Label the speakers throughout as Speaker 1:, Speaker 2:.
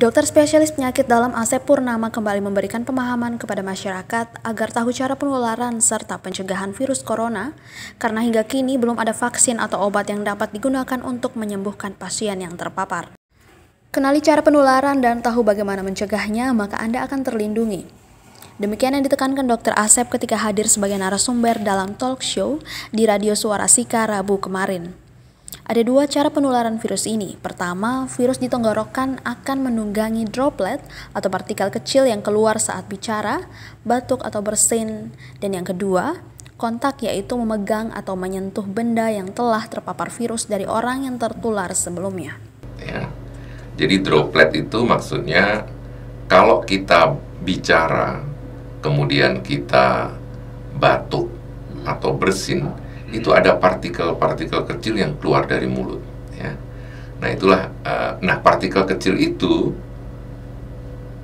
Speaker 1: Dokter spesialis penyakit dalam Asep Purnama kembali memberikan pemahaman kepada masyarakat agar tahu cara penularan serta pencegahan virus corona, karena hingga kini belum ada vaksin atau obat yang dapat digunakan untuk menyembuhkan pasien yang terpapar. Kenali cara penularan dan tahu bagaimana mencegahnya, maka Anda akan terlindungi. Demikian yang ditekankan Dr. Asep ketika hadir sebagai narasumber dalam talk show di Radio Suara Sika Rabu kemarin. Ada dua cara penularan virus ini. Pertama, virus di tenggorokan akan menunggangi droplet atau partikel kecil yang keluar saat bicara, batuk atau bersin. Dan yang kedua, kontak, yaitu memegang atau menyentuh benda yang telah terpapar virus dari orang yang tertular sebelumnya.
Speaker 2: Ya, jadi droplet itu maksudnya kalau kita bicara, kemudian kita batuk atau bersin, itu ada partikel-partikel kecil yang keluar dari mulut, ya. Nah itulah, partikel kecil itu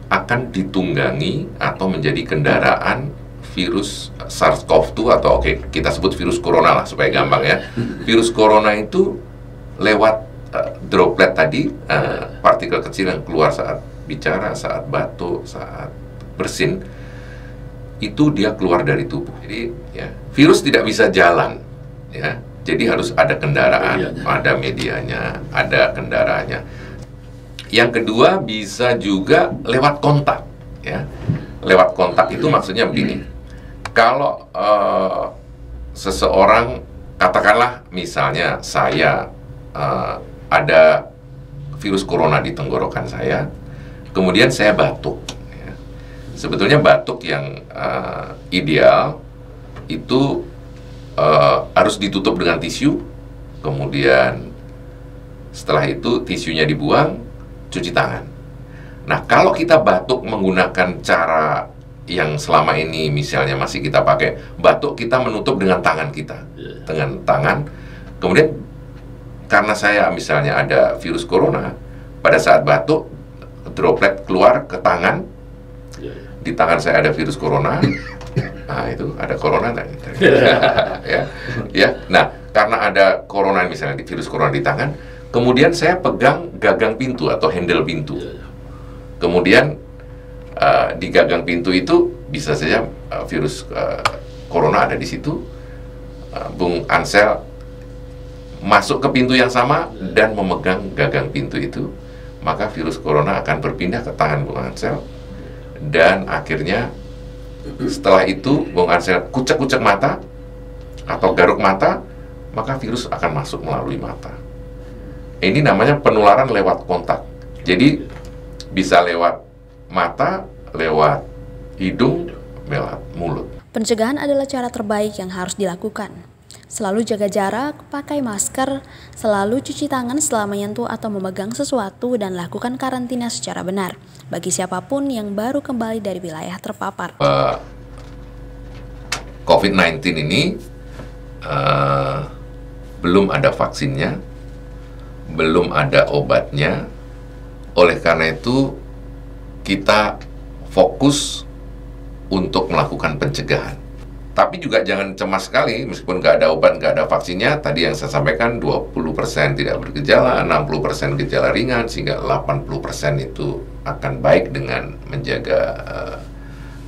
Speaker 2: akan ditunggangi atau menjadi kendaraan virus SARS-CoV-2 atau kita sebut virus corona lah supaya gampang ya. Virus corona itu lewat droplet tadi, partikel kecil yang keluar saat bicara, saat batuk, saat bersin, itu dia keluar dari tubuh. Jadi ya, virus tidak bisa jalan. Ya, jadi harus ada kendaraan, ada medianya, ada kendaraannya. Yang kedua bisa juga lewat kontak, ya. Lewat kontak itu maksudnya begini. Kalau seseorang, katakanlah misalnya saya ada virus corona di tenggorokan saya, kemudian saya batuk. Ya. Sebetulnya batuk yang ideal itu harus ditutup dengan tisu, kemudian setelah itu tisunya dibuang, cuci tangan. Nah, kalau kita batuk menggunakan cara yang selama ini misalnya masih kita pakai, batuk kita menutup dengan tangan kita, dengan tangan. Kemudian karena saya misalnya ada virus corona, pada saat batuk droplet keluar ke tangan, di tangan saya ada virus corona. Nah itu ada corona ya. Nah karena ada corona misalnya di virus corona di tangan, kemudian saya pegang gagang pintu atau handle pintu. Kemudian di gagang pintu itu bisa saja virus corona ada di situ. Bung Ansel masuk ke pintu yang sama dan memegang gagang pintu itu, maka virus corona akan berpindah ke tangan Bung Ansel, dan akhirnya setelah itu Bung Ansel kucek-kucek mata atau garuk mata, maka virus akan masuk melalui mata. Ini namanya penularan lewat kontak. Jadi bisa lewat mata, lewat hidung, lewat mulut.
Speaker 1: Pencegahan adalah cara terbaik yang harus dilakukan. Selalu jaga jarak, pakai masker, selalu cuci tangan setelah menyentuh atau memegang sesuatu, dan lakukan karantina secara benar bagi siapapun yang baru kembali dari wilayah terpapar.
Speaker 2: COVID-19 ini belum ada vaksinnya, belum ada obatnya. Oleh karena itu kita fokus untuk melakukan pencegahan. Tapi juga jangan cemas sekali, meskipun nggak ada obat, nggak ada vaksinnya. Tadi yang saya sampaikan 20% tidak bergejala, 60% gejala ringan, sehingga 80% itu akan baik dengan menjaga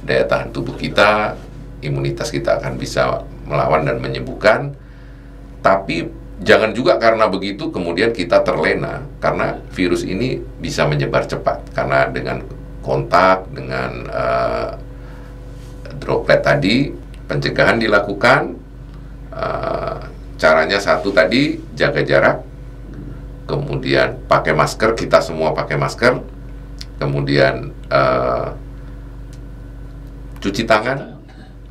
Speaker 2: daya tahan tubuh kita, imunitas kita akan bisa melawan dan menyembuhkan. Tapi jangan juga karena begitu kemudian kita terlena, karena virus ini bisa menyebar cepat. Karena dengan kontak, dengan droplet tadi, pencegahan dilakukan. Caranya satu tadi, jaga jarak, kemudian pakai masker, kita semua pakai masker, kemudian cuci tangan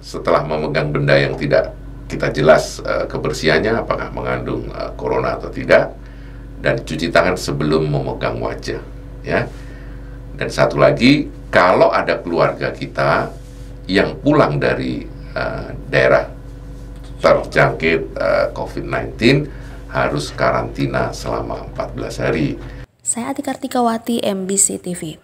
Speaker 2: setelah memegang benda yang tidak kita jelas kebersihannya, apakah mengandung corona atau tidak, dan cuci tangan sebelum memegang wajah, ya. Dan satu lagi, kalau ada keluarga kita yang pulang dari daerah terjangkit COVID-19, harus karantina selama 14 hari.
Speaker 1: Saya Ati Kartikawati, MBC TV.